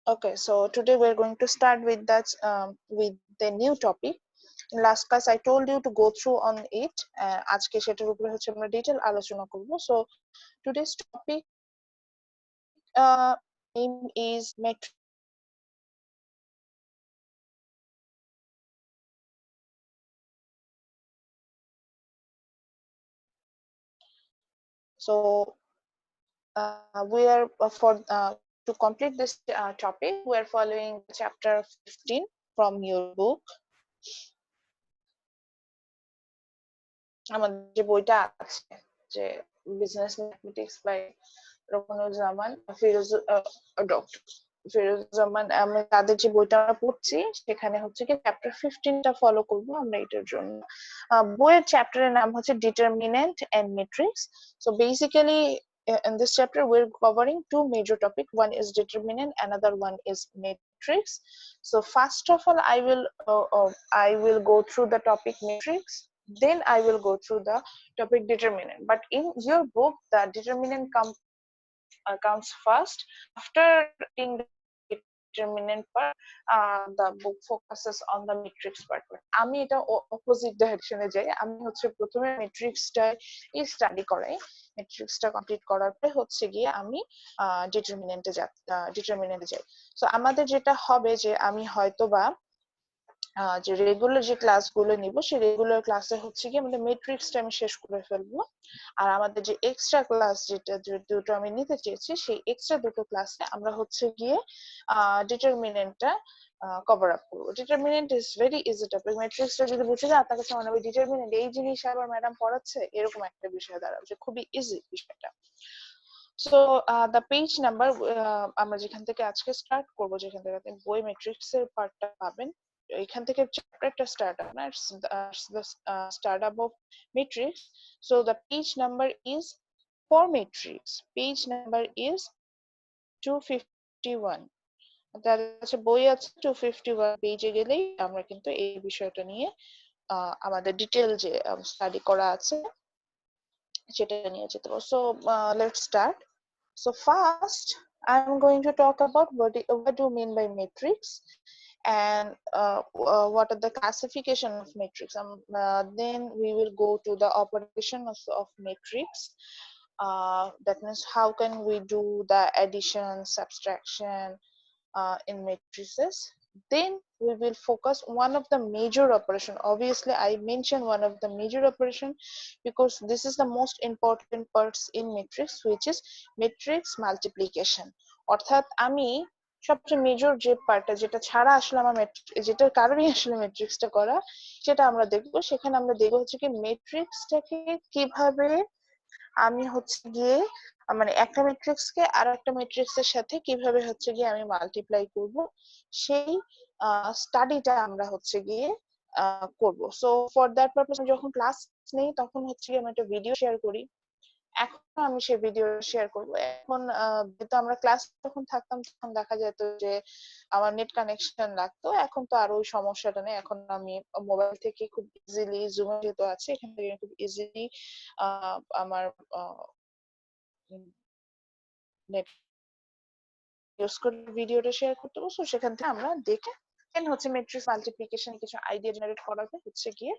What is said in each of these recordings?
Okay, so today we're going to start with that with the new topic. In last class I told you to go through on it. আজকে সেটার উপরে হচ্ছে আমরা detail আলোচনা করব. So today's topic name is metric. So we are to complete this topic we are following chapter 15 from your book. আমাদের যে বইটা আছে যে business mathematics by Rokonuzzaman doctor Firozuzzaman, আমি তাদের যে বইটা আমরা পড়ছি সেখানে হচ্ছে কি চ্যাপ্টার 15টা ফলো করব আমরা এটার জন্য। বইয়ের চ্যাপ্টারের নাম হচ্ছে determinant and matrix. So basically in this chapter we're covering two major topics. One is determinant, another one is matrix. So first of all I will go through the topic matrix, then I will go through the topic determinant. But in your book the determinant comes first. After in the determinant part, the book focuses on the matrix part. আমি এটা opposite ডাইরেকশনে যাই, আমি হচ্ছে প্রথমে ম্যাট্রিক্সটা study করাই, ম্যাট্রিক্সটা complete করার পরে হচ্ছে গিয়ে আমি ডিটারমিনেন্টে যাই। সো আমাদের যেটা হবে যে আমি হয়তোবা যে রেগুলার যে ক্লাসগুলো নিব সেই রেগুলার ক্লাসে হচ্ছে কি আমাদের ম্যাট্রিক্সটা আমি শেষ করে ফেলবো, আর আমাদের যে এক্সট্রা ক্লাস যেটা দুটো আমি নিতে চেয়েছি সেই এক্সট্রা দুটো ক্লাসে আমরা হচ্ছে গিয়ে ডিটারমিনেন্টটা কভার আপ করবো। Determinant is very easy topic. ম্যাট্রিক্সটা যদি বুঝে যায় আপনার কাছে মনে হবে ডিটারমিনেন্ট এই জিনিস আবার ম্যাডাম পড়াচ্ছে, এরকম একটা বিষয় দাঁড়াবে যে খুবই ইজি বিষয়টা। সো দ্য পেজ নাম্বার আমরা যেখান থেকে আজকে স্টার্ট করবো, যেখান থেকে আপনি বই ম্যাট্রিক্স এর পার্টটা পাবেন, এখান থেকে চ্যাপ্টারটা স্টার্ট হবে না, start up of matrix. So the page number is for matrix. Page number is 251. তার কাছে বই আছে 251 পেজে গেলেই আমরা কিন্তু এই বিষয়টা নিয়ে আমাদের ডিটেইল যে স্টাডি করা আছে সেটা নিয়ে যেতে পারবো। So let's start. So first I'm going to talk about what do you mean by matrix and what are the classification of matrix. Then we will go to the operation of matrix. That means how can we do the addition, subtraction in matrices. Then we will focus one of the major operation. Obviously I mentioned one of the major operation because this is the most important parts in matrix, which is matrix multiplication. অর্থাৎ আমি সবচেয়ে major যে পার্টটা যেটা ছাড়া আসলে আমার যেটার কারণে আসলে ম্যাট্রিক্সটা করা সেটা আমরা দেখবো। সেখানে আমরা দেখবো হচ্ছে কি ম্যাট্রিক্সটাকে কিভাবে আমি হচ্ছে গিয়ে মানে একটা ম্যাট্রিক্সকে আর একটা ম্যাট্রিক্সের সাথে কিভাবে হচ্ছে গিয়ে আমি মাল্টিপ্লাই করব সেই স্টাডিটা আমরা হচ্ছে গিয়ে করব। সো ফর দ্যাট পারপাস যখন ক্লাস নেই তখন হচ্ছে গিয়ে আমি একটা ভিডিও শেয়ার করি, এখন আমি সেই ভিডিও শেয়ার করব। এখন যেহেতু আমরা ক্লাস যখন থাকতাম তখন দেখা যেত যে আমার নেট কানেকশন লাগতো, এখন তো আর ওই সমস্যাটা নেই, এখন আমি মোবাইল থেকে খুব ইজিলি জুম যেহেতু আছে এখান থেকে খুব ইজিলি আমার নেট ইউজ করে ভিডিওটা শেয়ার করতে পারবো। সেখান থেকে আমরা দেখে দেন হচ্ছে ম্যাট্রিক্স মাল্টিপ্লিকেশন কিছু আইডিয়া জেনারেট করাতে হচ্ছে গিয়ে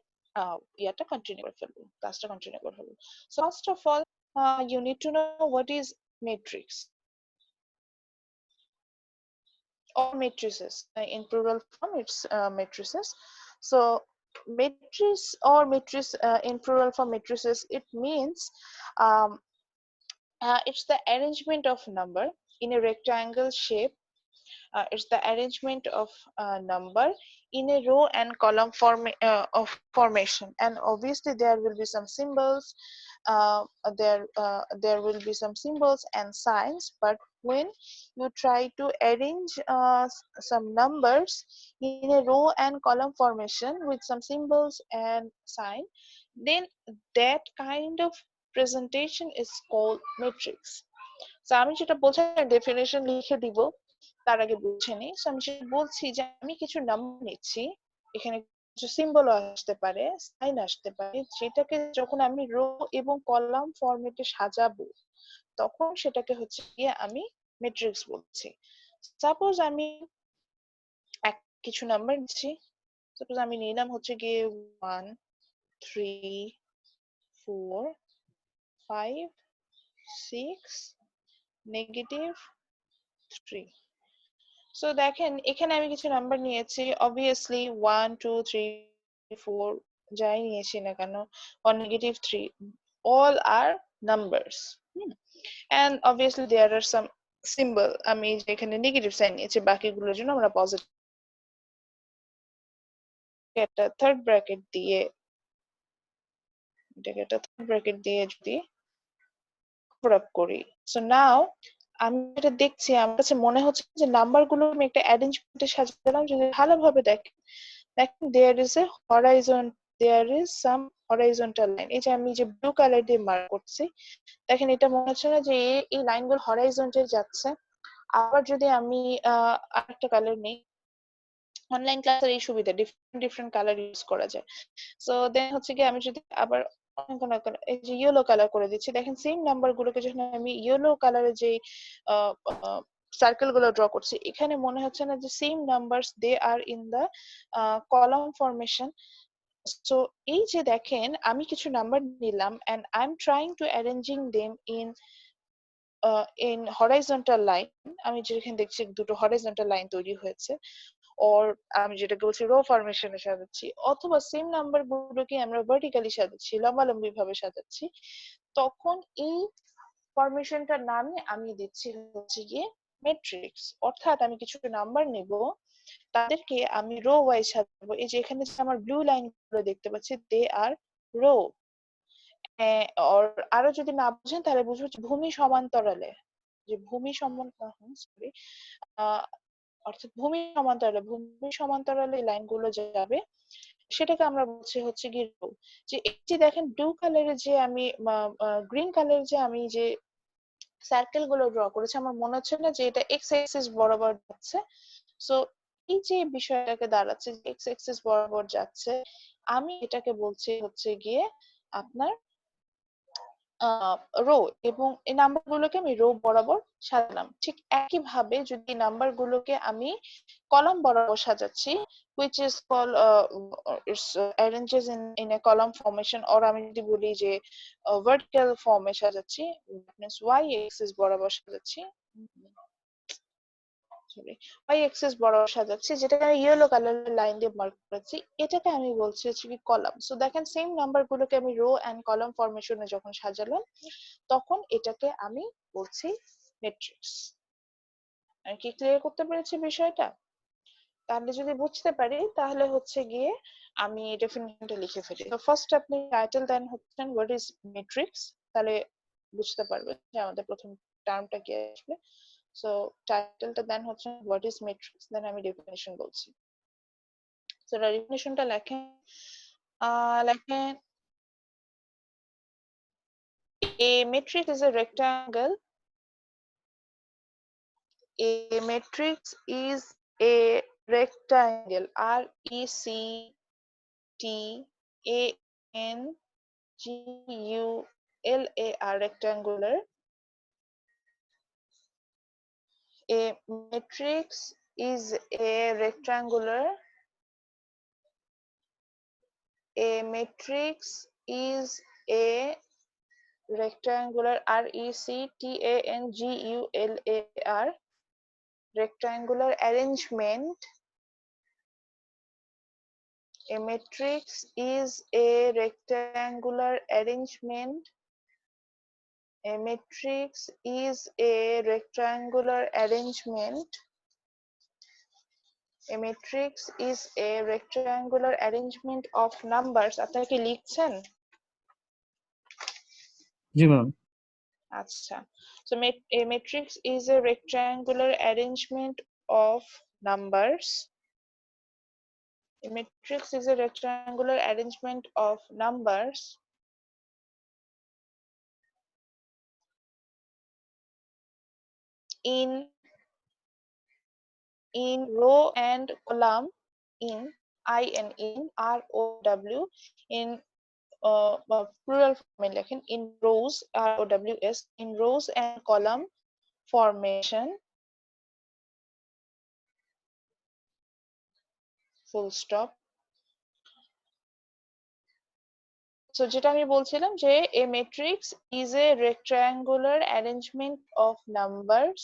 ইয়াটা কন্টিনিউ করে ফেলবো, ক্লাসটা কন্টিনিউ করে ফেলবো। So first of all you need to know what is matrix or matrices. In plural form it's matrices. So matrix or matrix in plural form matrices, it means it's the arrangement of number in a rectangle shape. It's the arrangement of number in a row and column of formation, and obviously there will be some symbols, there will be some symbols and signs, but when you try to arrange some numbers in a row and column formation with some symbols and sign, then that kind of presentation is called matrix. So আমি যেটা বলছি definition লিখে দিব, তার আগে বুঝে নিই। আমি যেটা বলছি যে আমি কিছু নাম্বার নিচ্ছি, এখানে কিছু সিম্বল আসতে পারে, সাইন আসতে পারে, যেটাকে যখন আমি রো এবং কলাম ফরম্যাটে সাজাবো তখন সেটাকে হচ্ছে গিয়ে আমি ম্যাট্রিক্স বলছি। সাপোজ আমি কিছু নাম্বার নিচ্ছি, সাপোজ আমি নিলাম হচ্ছে গিয়ে 1 3 4 5 6 নেগেটিভ 3। সো দেখেন এখানে আমি কিছু নাম্বার নিয়েছি, অবভিয়াসলি 1 2 3 4 যাই নিয়েছি না কেন, or negative 3, all are numbers, and obviously there are some symbol, আমি যেখানে নেগেটিভ সাইন নিয়েছি বাকিগুলোর জন্য আমরা পজিটিভ একটা থার্ড ব্র্যাকেট দিয়ে, এটাকে একটা থার্ড ব্র্যাকেট দিয়ে যদি কভার আপ করি, সো নাও আমি এটা দেখছি, আমার কাছে মনে হচ্ছে যে নাম্বার গুলো আমি একটা অ্যারেঞ্জমেন্টে সাজালাম। যদি ভালোভাবে দেখেন, there is a horizon, there is some horizontal line. এই যে আমি যে ব্লু কালার দিয়ে মার্ক করছি, দেখেন এটা মনে হচ্ছে না যে এই লাইনগুলো হরাইজন্টে যাচ্ছে। আবার যদি আমি আরেকটা কালার নেই, অনলাইন ক্লাসের এই সুবিধা ডিফারেন্ট ডিফারেন্ট কালার ইউজ করা যায়। সো দেন হচ্ছে কি আমি যদি আবার এই যে ইয়েলো কালার করে দিচ্ছি, দেখেন সেম নাম্বার গুলোকে যখন আমি ইয়েলো কালারের যে সার্কেল গুলো ড্র করছি, এখানে মনে হচ্ছে না যে same numbers they are in the column formation. So এই যে দেখেন আমি কিছু নাম্বার নিলাম and I'm trying to arranging them in horizontal line, আমি যেখানে দেখছি দুটো horizontal লাইন তৈরি হয়েছে, or আমি যেটাকে বলছি রো ফরমেশনে সাজাচ্ছি, অথবা সেম নাম্বার গুলোকে আমরা ভার্টিক্যালি সাজাচ্ছি, লম্বালম্বি ভাবে সাজাচ্ছি, তখন এই ফরমেশনটার নামে আমি দিচ্ছি হচ্ছে গিয়ে ম্যাট্রিক্স। অর্থাৎ আমি কিছু নাম্বার নেব, তাদেরকে আমি রো ওয়াইজ সাজাবো। এই যে এখানে যে আমার ব্লু লাইন গুলো দেখতে পাচ্ছি, দে আর রো। আরো যদি না বুঝেন তাহলে বুঝবো ভূমি সমান্তরালে, যে ভূমি সরি, অর্থাৎ ভূমি সমান্তরালে লাইনগুলো যাবে, সেটাকে আমরা বলছি হচ্ছে কি রো। যে এই যে দেখেন ব্লু কালারের যে আমি গ্রিন কালারের যে আমি যে সার্কেল গুলো ড্র করেছি, আমার মনে হচ্ছে না যে এটা এক্স এক্সিস বরাবর যাচ্ছে। সো এই যে বিষয়টাকে দাঁড়াচ্ছে যে এক্স এক্সিস বরাবর যাচ্ছে, আমি এটাকে বলছি হচ্ছে গিয়ে আপনার রো, এবং এই নাম্বার গুলোকে আমি রো বরাবর সাজালাম। ঠিক একই ভাবে যদি নাম্বার গুলোকে আমি কলাম বরাবর সাজাচ্ছি, which is called it's arranges in a column formation, or আমি যদি বলি যে vertical form এ সাজাচ্ছি, means y axis বরাবর সাজাচ্ছি, সরি y axis বরাবর সাজাচ্ছি, যেটাকে আমি ইয়েলো কালারের লাইন দিয়ে মার্ক করেছি, এটাকে আমি বলছি হচ্ছে কি কলাম। সো দেখেন সেম নাম্বার গুলোকে আমি রো এন্ড কলাম ফরমেশনে যখন সাজালাম, তখন এটাকে আমি বলছি ম্যাট্রিক্স। আমি কি ক্লিয়ার করতে পেরেছি বিষয়টা? তাহলে যদি বুঝতে পারি তাহলে হচ্ছে গিয়ে আমি ডেফিনিশনটা লিখে ফেলি। তো ফার্স্ট আপনি টাইটেল দেন হচ্ছেন হোয়াট ইজ ম্যাট্রিক্স, তাহলে বুঝতে পারবেন যে আমাদের প্রথম টার্মটা কি আসবে। সো টাইটেলটা দেন হচ্ছে হোয়াট ইজ ম্যাট্রিক্স, দেন আমি ডেফিনিশন বলছি। সো ডেফিনিশনটা লেখেন, লেখেন a matrix is a rectangle. A matrix is a rectangle. rectangular, rectangular. A matrix is a rectangular. A matrix is a rectangular, rectangular, rectangular arrangement. A matrix is a rectangular arrangement. A matrix is a rectangular arrangement. A matrix is a rectangular arrangement of numbers. আপনারা কি লিখছেন? জি ma'am. আচ্ছা, so a matrix is a rectangular arrangement of numbers. A matrix is a rectangular arrangement of numbers in row and column, in ROW, in plural form লেখেন in rows, ROWS, in rows and column formation. full stop. So যেটা আমি বলছিলাম যে a matrix is a rectangular arrangement of numbers.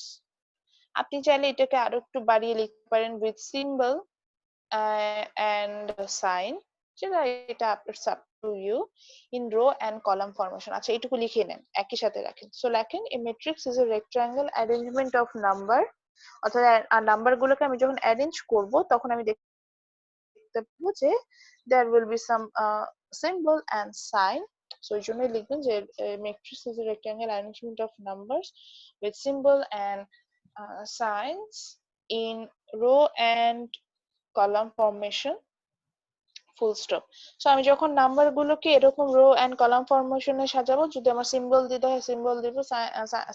আপনি চাইলে এটাকে আরো একটু বাড়িয়ে লিখতে পারেন with symbol and sign, যেটা এটা it's up to you, in row and column formation. আচ্ছা এইটুকু লিখে নেন, একই সাথে রাখেন। সো লেখেন a matrix is a rectangle arrangement of number, অর্থাৎ নাম্বার গুলোকে আমি যখন অ্যারেঞ্জ করব তখন আমি দেখতে পাবো যে there will be some symbol and sign. So এই জন্যই লিখবেন যে matrix is a rectangle arrangement of numbers with symbol and signs in row and column formation, full stop. So আমি যখন নাম্বার গুলোকে এরকম রো এন্ড কলাম ফরমেশনে সাজাবো, যদি আমার সিম্বল দিতে হয় সিম্বল দিব,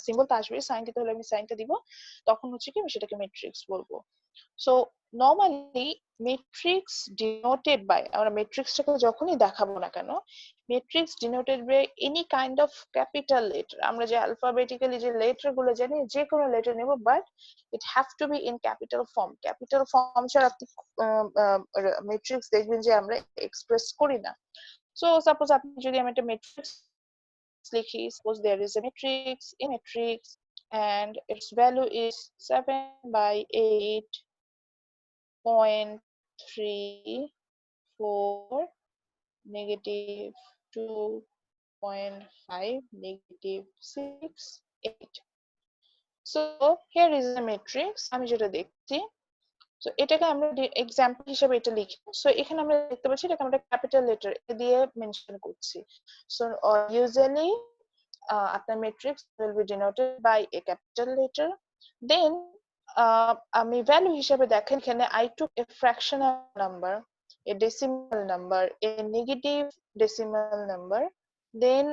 সিম্বল তো আসবে, সাইন দিতে হলে আমি সাইনটা দিব, তখন হচ্ছে কি আমি সেটাকে ম্যাট্রিক্স বলবো। So normally matrix denoted by, আমরা ম্যাট্রিক্সটাকে যখনই দেখাবো না কেন, matrix denoted by any kind of capital letter. আমরা যে অ্যালফাবেটিক্যালি যে লেটার গুলো জানি, যে কোনো লেটার নেব, but it have to be in capital form. Capital form ছাড়া আপনি ম্যাট্রিক্স দেখবেন যে আমরা এক্সপ্রেস করি না। সো সাপোজ আপনি যদি আমি একটা ম্যাট্রিক্স লিখি, suppose there is a matrix, a matrix, and its value is 7/8.34, negative 2.5, negative 6, 8. So here is a matrix, আমি যেটা দেখছি। সো এটাকে আমরা এক্সাম্পল হিসেবে এটা লিখি। সো এখানে আমরা দেখতে পাচ্ছি এটাকে আমরা ক্যাপিটাল লেটার দিয়ে মেনশন করছি। সো ইউজুয়ালি আপনার matrix will be denoted by a capital letter. Then আমি ভ্যালু হিসেবে দেখেন এখানে I took a fractional number, a decimal number, a negative decimal number, then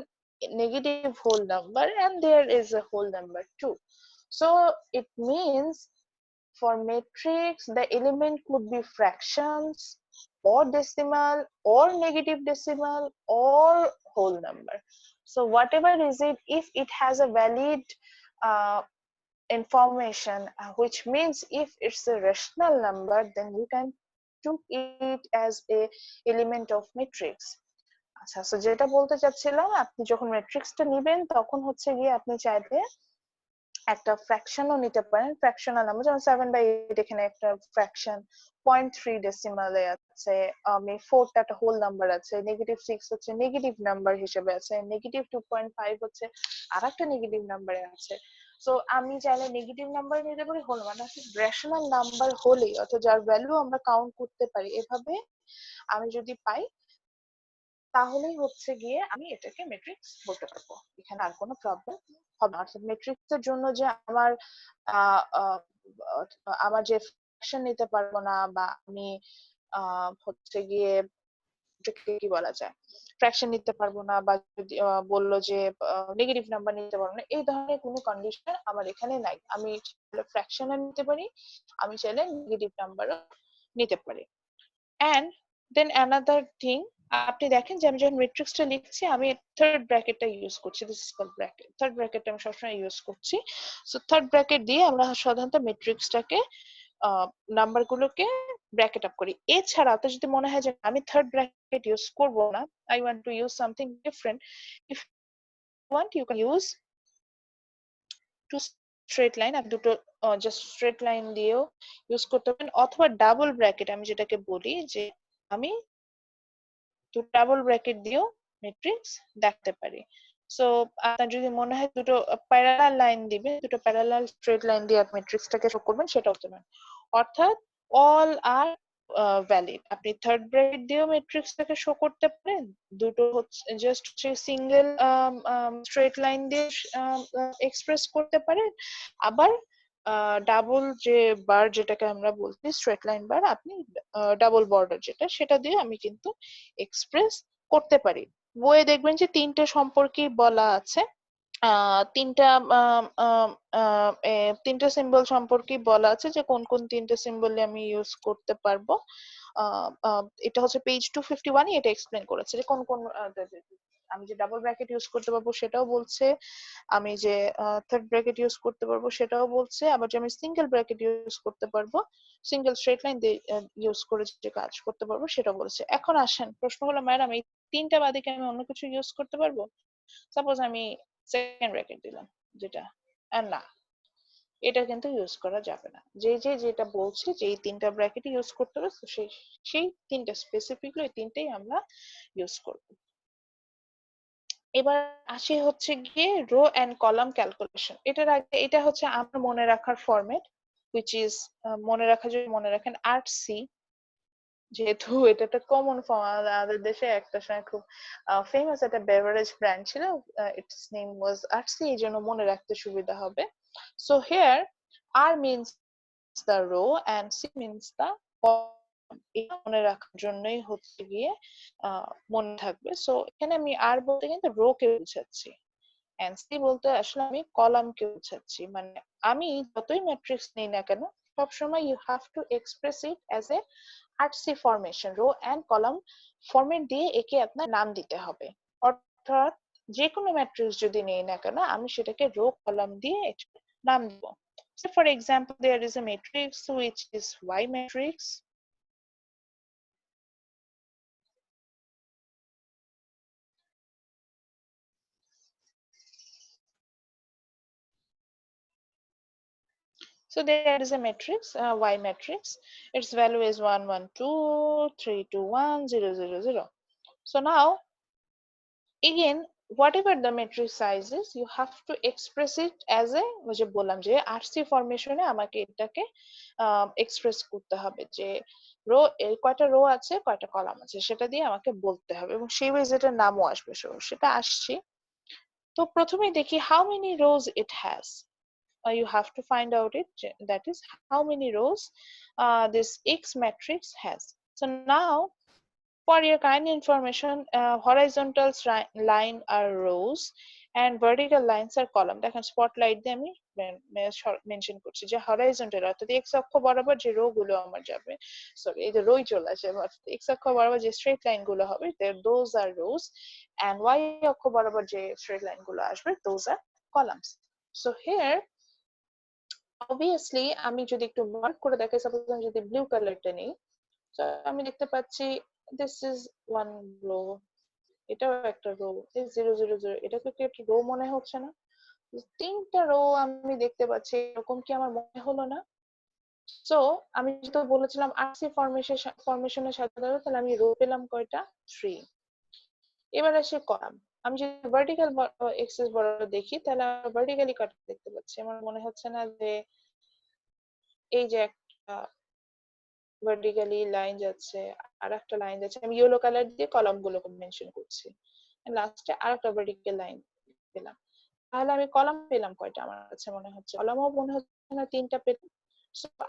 negative whole number, and there is a whole number too. So it means for matrix the element could be fractions or decimal or negative decimal or whole number. So whatever is it, if it has a valid information, which means if it's a rational number, then you can took it as a element of matrix. আচ্ছা, so যেটা বলতে চাচ্ছিলাম, আপনি যখন ম্যাট্রিক্সটা নেবেন তখন হচ্ছে গিয়ে আপনি চাইলে একটা ফ্র্যাকশনও নিতে পারেন, ফ্র্যাকশনাল নাম্বার, যেমন 7/8 এখানে একটা ফ্র্যাকশন, 0.3 ডেসিমালে আছে, আমি 4টা একটা হোল নাম্বার আছে, নেগেটিভ 6 হচ্ছে নেগেটিভ নাম্বার হিসেবে আছে, নেগেটিভ 2.5 হচ্ছে আরেকটা নেগেটিভ নাম্বারে আছে। সো আমি চাইলে নেগেটিভ নাম্বার নিতে পারি, হোল মানে রেশনাল নাম্বার হলেই, অর্থাৎ যার ভ্যালু আমরা কাউন্ট করতে পারি, এভাবে আমি যদি পাই তাহলেই হচ্ছে গিয়ে আমি এটাকে ম্যাট্রিক্স বলতে পারবো, এখানে আর কোনো প্রবলেম হবে না। অর্থাৎ ম্যাট্রিক্সের জন্য যে আমার যে ফ্র্যাকশন নিতে পারবো না, বা আমি হচ্ছে গিয়ে কি বলা যায়, ফ্র্যাকশন নিতে পারবো না, বা যদি বললো যে নেগেটিভ নাম্বার নিতে পারবো না, এই ধরনের কোনো কন্ডিশন আমার এখানে নাই। আমি চাইলে ফ্র্যাকশনও নিতে পারি, আমি চাইলে নেগেটিভ নাম্বারও নিতে পারি। এন্ড দেন অ্যানাদার থিং, আপনি দেখেন যে আমি যখন ম্যাট্রিক্সটা লিখছি আমি থার্ড ব্র্যাকেটটা ইউজ করছি, this is called bracket. Third ব্র্যাকেটটা আমি সবসময় ইউজ করছি। সো থার্ড ব্র্যাকেট দিয়ে আমরা সাধারণত ম্যাট্রিক্সটাকে নাম্বার গুলোকে ব্র্যাকেট আপ করি। এছাড়া আপনার যদি মনে হয় যে আমি থার্ড ব্র্যাকেট ইউজ করব না, I want to use something different, if want you can use two straight line, আপনি দুটো জাস্ট স্ট্রেট লাইন দিয়েও ইউজ করতে পারেন, অথবা ডাবল ব্র্যাকেট আমি যেটাকে বলি, যে আমি দুটো ডাবল ব্র্যাকেট দিয়েও ম্যাট্রিক্স দেখতে পারি। সো আপনার যদি মনে হয় দুটো প্যারালাল লাইন দিবেন, দুটো প্যারালাল স্ট্রেট লাইন দিয়ে আপনি ম্যাট্রিক্সটাকে শো করবেন, সেটা হতে পারে। অর্থাৎ অল আর ভ্যালিড। আপনি থার্ড ব্র্যাকেট দিয়েও ম্যাট্রিক্সটাকে শো করতে পারেন, দুটো হচ্ছে জাস্ট সিঙ্গেল স্ট্রেট লাইন দিয়ে এক্সপ্রেস করতে পারেন, আবার ডাবল যে বার যেটাকে আমরা বলছি স্ট্রেট লাইন বার, আপনি ডাবল বর্ডার যেটা, সেটা দিয়ে আমি কিন্তু এক্সপ্রেস করতে পারি। বইয়ে দেখবেন যে তিনটে সম্পর্কে বলা আছে, তিনটা সিম্বল সম্পর্কে বলা আছে যে কোন কোন তিনটে সিম্বল আমি ইউজ করতে পারবো। এটা হচ্ছে পেজ 251 এটা এক্সপ্লেন করেছে যে কোন কোন আমি যে ডাবল ব্র্যাকেট ইউজ করতে পারবো সেটাও বলছে, আমি যে থার্ড ব্র্যাকেট ইউজ করতে পারবো সেটাও বলছে, আবার যে আমি সিঙ্গেল ব্র্যাকেট ইউজ করতে পারবো, সিঙ্গেল স্ট্রেট লাইন দিয়ে ইউজ করে যে কাজ করতে পারবো সেটা বলছে। এখন আসেন, প্রশ্ন হলো ম্যাডাম এই তিনটা বাদে কি আমি অন্য কিছু ইউজ করতে পারবো? সাপোজ আমি সেকেন্ড ব্র্যাকেট দিলাম যেটা, না, এটা কিন্তু ইউজ করা যাবে না। যেটা বলছে যে এই তিনটা ব্র্যাকেট ইউজ করতে হবে, তো সেই তিনটা স্পেসিফিকলি এই তিনটেই আমরা ইউজ করব। এবার আসি হচ্ছে গিয়ে রো এন্ড কলাম ক্যালকুলেশন। এটার আগে এটা হচ্ছে আমার মনে রাখার ফরম্যাট, হুইচ ইজ মনে রাখা, যদি মনে রাখেন আরসি, যেহেতু এটা একটা কমন ফর্ম, আমাদের দেশে একটা সময় খুব ফেমাস একটা বেভারেজ ব্র্যান্ড ছিল, ইটস নেম ওয়াজ আরসি, এই জন্য মনে রাখতে সুবিধা হবে। So here R means the row and C means the column. এটা মনে রাখার জন্যই হচ্ছে গিয়ে মনে থাকবে। সো এখানে আমি আর বলতে কিন্তু রো কে বোঝাচ্ছি, and C বলতে আসলে আমি কলাম কে বোঝাচ্ছি। মানে আমি যতই ম্যাট্রিক্স নেই না কেন, সবসময় you have to express it as a RC formation, row and column format দিয়ে একে আপনার নাম দিতে হবে। অর্থাৎ যে কোনো ম্যাট্রিক্স যদি নেই না কেন, আমি সেটাকে রো কলাম দিয়ে নাম দিব। So for example, there is a matrix which is Y matrix. So there is a matrix, Y matrix. Its value is 1 1 2 3 2 1 0 0 0. So now again, whatever the matrix size is, you have to express it as a, ওই যে বললাম যে RC ফরমেশনে আমাকে এটাকে express করতে হবে যে rho এর কয়টা রো আছে কয়টা কলাম আছে সেটা দিয়ে আমাকে বলতে হবে, এবং সেই ওয়াইজ এটার নামও আসবে। সেটা আসছে। তো প্রথমেই দেখি how many rows it has. You have to find out it, that is how many rows this X matrix has. So now for your kind information, horizontal line are rows and vertical lines are column. দেখেন spotlight দিয়ে আমি mention করছি যে horizontal অর্থাৎ x অক্ষ বরাবর যে rho গুলো আমার যাবে, সরি এই যে রোই চলে আসে, এক্স অক্ষ বরাবর যে স্ট্রেট লাইন গুলো হবে those are rows, and Y অক্ষ বরাবর যে স্ট্রেট লাইন গুলো আসবে those are columns. So here obviously আমি যদি একটু মার্ক করে দেখাই, সাপোজ আমি যদি ব্লু কালারটা নিই, তো আমি দেখতে পাচ্ছি দিস ইজ ওয়ান রো, এটাও একটা রো, এই 0 0 0, এটাকে কি একটা রো মনে হচ্ছে না? তিনটা রো আমি দেখতে পাচ্ছি, এরকম কি আমার মনে হলো না? সো আমি যেটা বলেছিলাম আরসি ফরমেশনের সাথে, তাহলে আমি রো পেলাম কয়টা? 3। এবার আসে কলাম। আমি যদি ভার্টিক্যাল এক্সিস বরাবর দেখি, তাহলে ভার্টিক্যালি কয়টা দেখতে পাচ্ছি? আমার মনে হচ্ছে না যে এই যে একটা ভার্টিক্যালি লাইন যাচ্ছে, আর একটা লাইন যাচ্ছে, আমি ইয়েলো কালার দিয়ে কলাম গুলোকে মেনশন করছি, লাস্টে আর একটা ভার্টিক্যাল লাইন পেলাম। তাহলে আমি কলাম পেলাম কয়টা? আমার কাছে মনে হচ্ছে কলামও মনে হচ্ছে না, তিনটা পেলাম।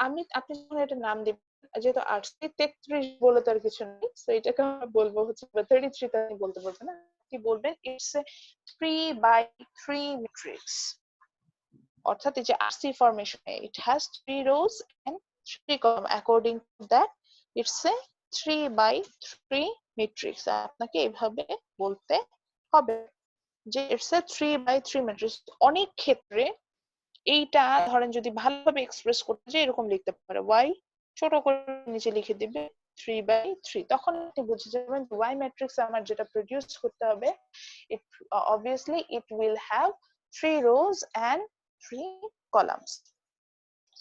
আপনি যখন এটা নাম দিবেন, যেহেতু আরসি 33 বলে তার কিছু নেই, তো এটাকে আমরা বলবো হচ্ছে 33, তা আপনি বলতে পারবেন না, কি বলবেন? It's a 3 by 3 matrix. অর্থাৎ এই যে RC ফরমেশনে it has 3 rows and 3 column, according to that it's a 3 by 3 matrix। আপনাকে এভাবে বলতে হবে যে it's a 3 by 3 matrix। অনেক ক্ষেত্রে এইটা ধরেন যদি ভালোভাবে এক্সপ্রেস করতে চাই, এরকম লিখতে পারে y, ছোট করে নিচে লিখে দিবে 3 by 3, তখন আপনি বুঝে যাবেন y ম্যাট্রিক্স আমার যেটা প্রডিউস করতে হবে, it obviously it will have 3 rows and 3 columns.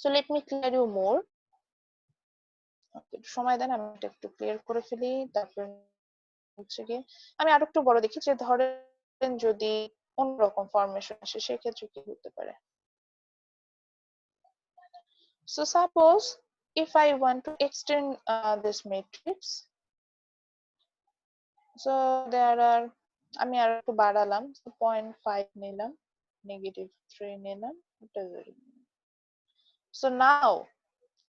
So let me clear you more. সময় দেন আমি এটা একটু ক্লিয়ার করে ফেলি, তারপর হচ্ছে কি আমি আরো একটু বড় দেখি যে ধরেন যদি অন্যরকম ফরমেশন আসে সেক্ষেত্রে কি হতে পারে। So suppose if I want to extend this matrix, so there are, আমি আর একটু বাড়ালাম, 0.5 নিলাম, -3 নিলাম, so now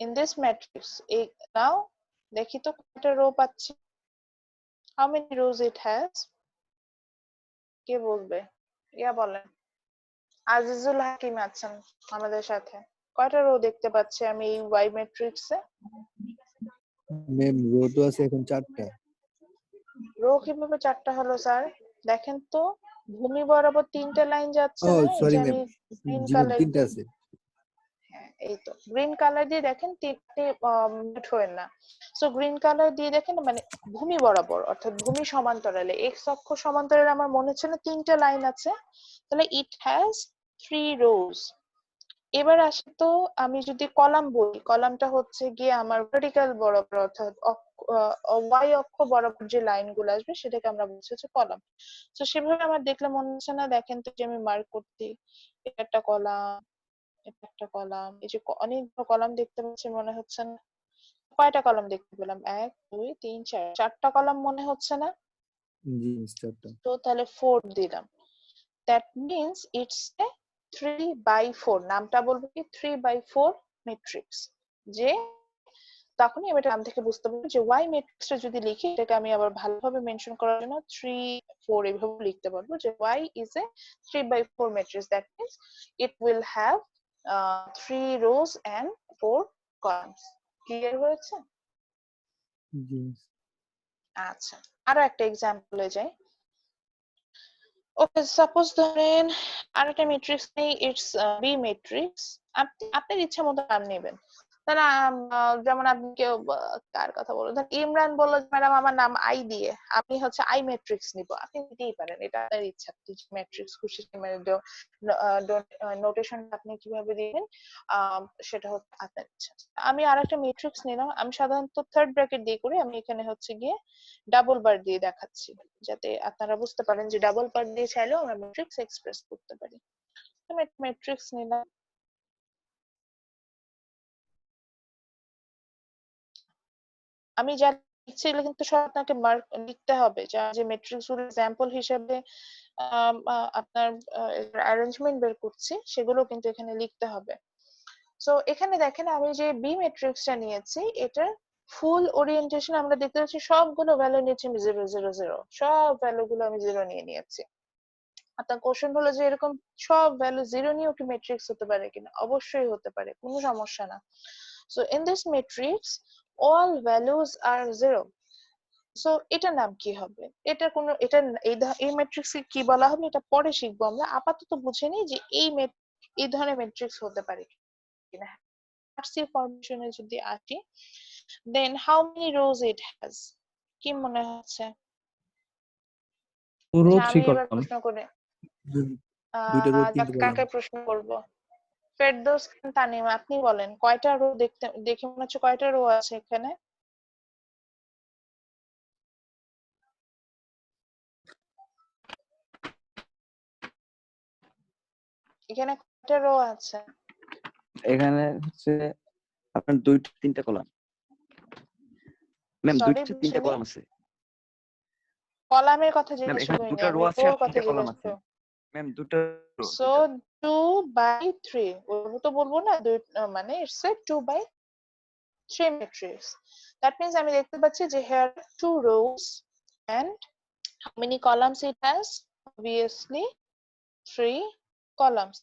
in this matrix now দেখি তো কয়টা রো পাচ্ছি, how many rows it has, কে বলবে? বলেন, আজিজুল হাকিম আছেন আমাদের সাথে, কয়টা রো দেখতে পাচ্ছি আমি এই ওয়াই ম্যাট্রিক্সে? ম্যাম রো তো আছে এখন 4টা। রো কিভাবে 4টা হলো স্যার? দেখেন তো ভূমি বরাবর 3টা লাইন যাচ্ছে ও না, এই সরি যে ম্যাম, আমি গ্রিন জি ম্যাম কালার 3টা দিয়ে, আছে। হ্যাঁ এই তো গ্রিন কালার দিয়ে দেখেন 3টে মিট হয় না। সো গ্রিন কালার দিয়ে দেখেন মানে ভূমি বরাবর অর্থাৎ ভূমি সমান্তরালে এক্স অক্ষ সমান্তরালে আমার মনে হচ্ছে না 3টা লাইন আছে, তাহলে ইট হ্যাজ 3 রোজ। এবার আসে তো আমি যদি কলাম বলি, কলামটা হচ্ছে গিয়ে আমার ভার্টিক্যাল বরাবর অর্থাৎ ওয়াই অক্ষ বরাবর যে লাইন গুলো আসবে সেটাকে আমরা বলছি হচ্ছে কলাম। তো সেভাবে আমার দেখলে মনে হচ্ছে না, দেখেন তো যে আমি মার্ক করছি এটা একটা কলাম, এটা একটা কলাম, এই যে অনেকগুলো কলাম দেখতে পাচ্ছি মনে হচ্ছে না? কয়টা কলাম দেখতে পেলাম? 1 2 3 4, 4টা কলাম মনে হচ্ছে না? জি মিস্টারটা। তো তাহলে 4 দিলাম। দ্যাট মিনস ইটস এ 3/4, নামটা বলবো কি 3/4 ম্যাট্রিক্স। যে তখনই আমি এটা নাম থেকে বুঝতে পারবো যে ওয়াই ম্যাট্রিক্সটা যদি লিখি এটাকে আমি আবার ভালোভাবে মেনশন করার জন্য 3 4 এভাবে লিখতে পারবো যে Y is a 3/4 matrix. That means it will have 3 rows and 4 columns। Clear হয়েছে? জি আচ্ছা, আরো একটা এক্সাম্পলে যাই। ওকে, সাপোজ ধরেন আরেকটা ম্যাট্রিক্স নেই, ইটস বি ম্যাট্রিক্স। আপনি আপনার ইচ্ছা মতো নাম নেবেন। তাহলে যেমন আপনি কেউ কার কথা বলবো, ধর ইমরান বললো ম্যাডাম আমার নাম আই দিয়ে, আপনি হচ্ছে আই ম্যাট্রিক্স নিব, আপনি নিতেই পারেন, এটা আপনার ইচ্ছা, আপনি ম্যাট্রিক্স খুশি নোটেশন আপনি কিভাবে দিবেন সেটা হচ্ছে আপনার ইচ্ছা। আমি আরেকটা ম্যাট্রিক্স নিলাম, আমি সাধারণত থার্ড ব্র্যাকেট দিয়ে করি, আমি এখানে হচ্ছে গিয়ে ডাবল বার দিয়ে দেখাচ্ছি যাতে আপনারা বুঝতে পারেন যে ডাবল বার দিয়ে চাইলেও আমরা ম্যাট্রিক্স এক্সপ্রেস করতে পারি। আমি ম্যাট্রিক্স নিলাম, আমি যা লিখছি এগুলো কিন্তু সব আপনাকে মার্ক লিখতে হবে, যা যে ম্যাট্রিক্স গুলো এক্সাম্পল হিসেবে আপনার অ্যারেঞ্জমেন্ট বের করছি সেগুলো কিন্তু এখানে লিখতে হবে। সো এখানে দেখেন আমি যে বি ম্যাট্রিক্সটা নিয়েছি এটার ফুল ওরিয়েন্টেশন আমরা দেখতে পাচ্ছি সবগুলো ভ্যালু নিয়েছি আমি 0 0 0, সব ভ্যালু গুলো আমি 0 নিয়ে নিয়েছি। আপনার কোশ্চেন হলো যে এরকম সব ভ্যালু 0 নিয়েও কি ম্যাট্রিক্স হতে পারে কিনা? অবশ্যই হতে পারে, কোনো সমস্যা না। So in this matrix all values are 0। So এটার নাম কি হবে? এটা কোন এটা এই ম্যাট্রিক্সকে কি বলা হবে এটা পরে শিখবো আমরা, আপাতত বুঝে নিই যে এই ধরনের ম্যাট্রিক্স হতে পারে কিনা। আরসি ফরমেশনে যদি আসি, then how many rows it has, কি মনে হচ্ছে? পুরো আচ্ছা 3 আমি এবার কলাম, প্রশ্ন করে দুইটা রো 3টা কলাম। কাকে প্রশ্ন করব? ফেরদৌস খান তানিম, আপনি বলেন কয়টা রো দেখে মনে হচ্ছে কয়টা রো আছে এখানে? এখানে কয়টা রো আছে? এখানে হচ্ছে আপনার 2-3টা কলাম ম্যাম, সরি 2-3টা বুঝিনি, কলাম আছে কলামের কথা ম্যাম। জিজ্ঞেস এখানে করিনি, 2টা রো আমি আছে রোর আর কথা 3টা কলাম জিজ্ঞেস আছে করি। ম্যাম। 2টা রো, সো 2টা। 2/3 ওইভাবে তো বলবো না, মানে it's a 2/3 matrix. That means আমি দেখতে পাচ্ছি যে here are 2 rows and how many columns it has? Obviously 3 columns।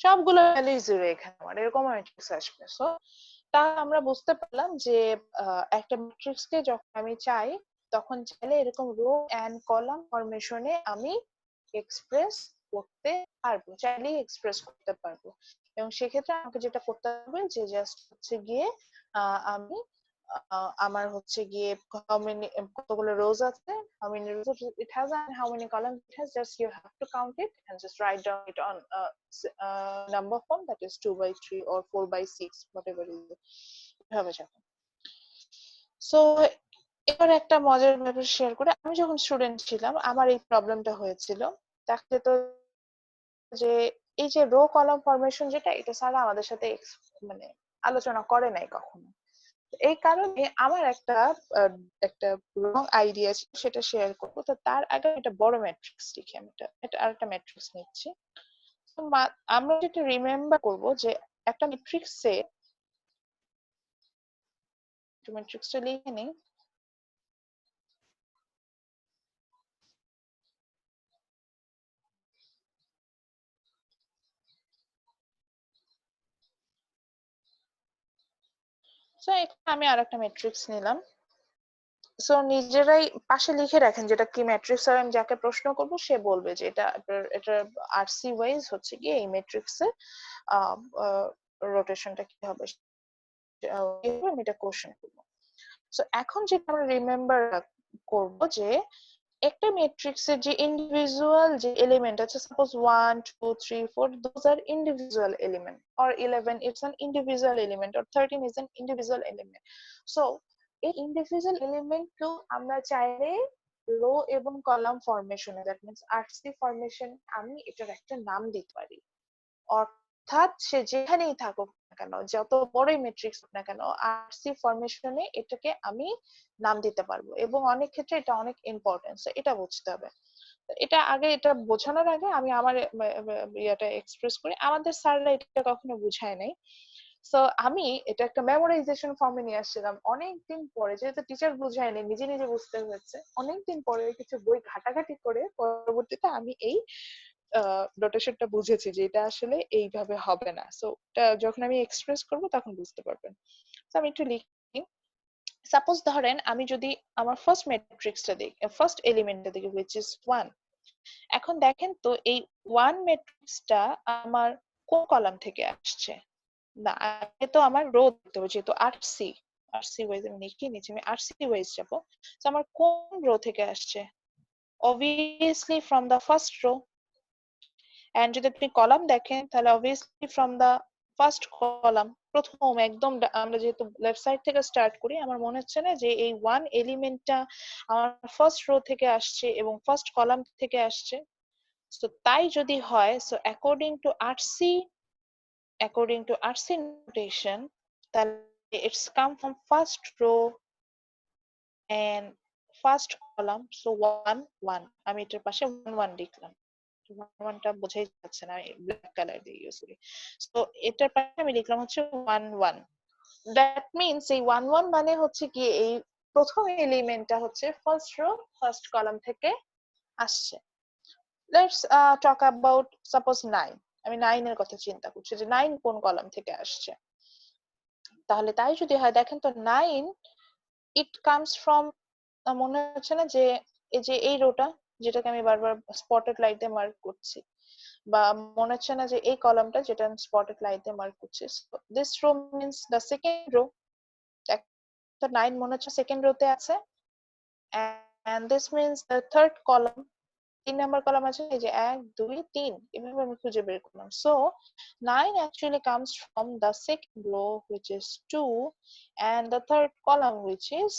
সবগুলো ভ্যালু 0 এখানে আমার এরকম ম্যাট্রিক্স আসবে। সো তা আমরা বুঝতে পারলাম যে একটা ম্যাট্রিক্স কে যখন আমি চাই তখন চাইলে এরকম রো এন্ড কলাম ফরমেশনে আমি এক্সপ্রেস করতে পারবো, চাইলেই এক্সপ্রেস করতে পারবো। এবং সেক্ষেত্রে আমাকে যেটা করতে হবে যে জাস্ট হচ্ছে গিয়ে আমি আমার হচ্ছে গিয়ে how many কতগুলো রোজ আছে, how many rows it has and how many columns it has, just you have to count it and just write down it on number form, that is 2/3 or 4/6 whatever is it, এভাবে যাবে। So এবার একটা মজার ব্যাপার share করে, আমি যখন student ছিলাম আমার এই প্রবলেমটা হয়েছিল। দেখা যেত যে এই যে রো কলাম ফরমেশন যেটা, এটা স্যার আমাদের সাথে মানে আলোচনা করে নাই কখনো। এই কারণে আমার একটা রং আইডিয়া ছিল, সেটা শেয়ার করবো। তো তার আগে একটা বড় ম্যাট্রিক্স লিখি, আমি এটা আরেকটা ম্যাট্রিক্স নিচ্ছি। তো আমরা যেটা রিমেম্বার করব যে একটা ম্যাট্রিক্সে, ম্যাট্রিক্সটা লিখে নিই। তো এখানে আমি আরেকটা ম্যাট্রিক্স নিলাম। সো নিজেরাই পাশে লিখে রাখেন যেটা কি ম্যাট্রিক্স, আর আমি যাকে প্রশ্ন করব সে বলবে যে এটা আরসি ওয়াইজ হচ্ছে কি এই ম্যাট্রিক্সে রোটেশনটা কি হবে, আমি এটা কোশ্চেন করবো। সো এখন যেটা আমরা রিমেম্বার করব যে একটা ম্যাট্রিক্সের যে ইন্ডিভিজুয়াল যে এলিমেন্ট আছে, suppose 1 2 3 4, those are individual element, or 11 it's an individual element, or 13 is an individual element. So এই ইন্ডিভিজুয়াল এলিমেন্ট তো আমরা চাইলে রো এবং কলাম ফরমেশনে, দ্যাট মিন্স আরসি ফরমেশন, আমি এটার একটা নাম দিতে পারি। অর্থাৎ সে যেখানেই থাকুক না কেন, যত বড়ই ম্যাট্রিক্স হোক না কেন, আরসি ফরমেশনে এটাকে আমি নাম দিতে পারবো, এবং অনেক ক্ষেত্রে এটা অনেক ইম্পর্টেন্ট, এটা বুঝতে হবে। এটা আগে, এটা বোঝানোর আগে আমি আমার ইয়েটা এক্সপ্রেস করি। আমাদের স্যাররা এটা কখনো বুঝায় নাই। সো আমি এটা একটা মেমোরাইজেশন ফর্মে নিয়ে আসছিলাম অনেকদিন পরে, যেহেতু টিচার বুঝায়নি, নিজে নিজে বুঝতে হয়েছে। অনেকদিন পরে কিছু বই ঘাটাঘাটি করে পরবর্তীতে আমি এই নোটেশনটা বুঝেছি যে এটা আসলে এইভাবে হবে না। সো এটা যখন আমি এক্সপ্রেস করব তখন বুঝতে পারবেন। তো আমি একটু লিখি। সাপোজ ধরেন আমি যদি আমার ফার্স্ট ম্যাট্রিক্সটা দেখি, ফার্স্ট এলিমেন্টটা দেখি, which is 1। এখন দেখেন তো এই 1 ম্যাট্রিক্সটা আমার কোন কলাম থেকে আসছে? না, আগে তো আমার রো দেখতে হবে, যেহেতু আরসি, আরসি ওয়াইজ আমি লিখে নিচ্ছি, আমি আরসি ওয়াইজ যাবো। তো আমার কোন রো থেকে আসছে? obviously from the first row, and যদি আপনি কলাম দেখেন তাহলে obviously from the first column, প্রথম একদম আমরা যেহেতু লেফট সাইড থেকে স্টার্ট করি, আমার মনে হচ্ছে না যে এই 1 এলিমেন্টটা আমার ফার্স্ট রো থেকে আসছে এবং ফার্স্ট কলাম থেকে আসছে। তো তাই যদি হয়, so according to RC notation, তাহলে it's come from first row and first column, so 1 1, আমি এটার পাশে 1 1 লিখলাম। 1 টা বোঝাই যাচ্ছে না, ব্ল্যাক কালার দিয়ে ইউজ করি। সো এটার পাশে আমি লিখলাম হচ্ছে 1 1। দ্যাট মিন্স এই 1 1 মানে হচ্ছে কি এই প্রথম এলিমেন্টটা হচ্ছে ফার্স্ট রো ফার্স্ট কলাম থেকে আসছে। Let's talk about suppose 9। আমি 9 এর কথা চিন্তা করছি যে 9 কোন কলাম থেকে আসছে। তাহলে তাই যদি হয়, দেখেন তো 9 ইট কামস ফ্রম, মনে হচ্ছে না যে এই রোটা, যেটাকে আমি বারবার স্পটেড লাইট দিয়ে মার্ক করছি, বা মনে হচ্ছে না যে এই কলামটা যেটা আমি স্পটেড লাইট দিয়ে মার্ক করছি, this row means the second row. তো 9 মনে হচ্ছে সেকেন্ড রোতে আছে, and this means the third column, 3 number column আছে, এই যে 1 2 3, এভাবে আমি খুঁজে বের করলাম। So 9 actually comes from the second row, which is 2, and the third column, which is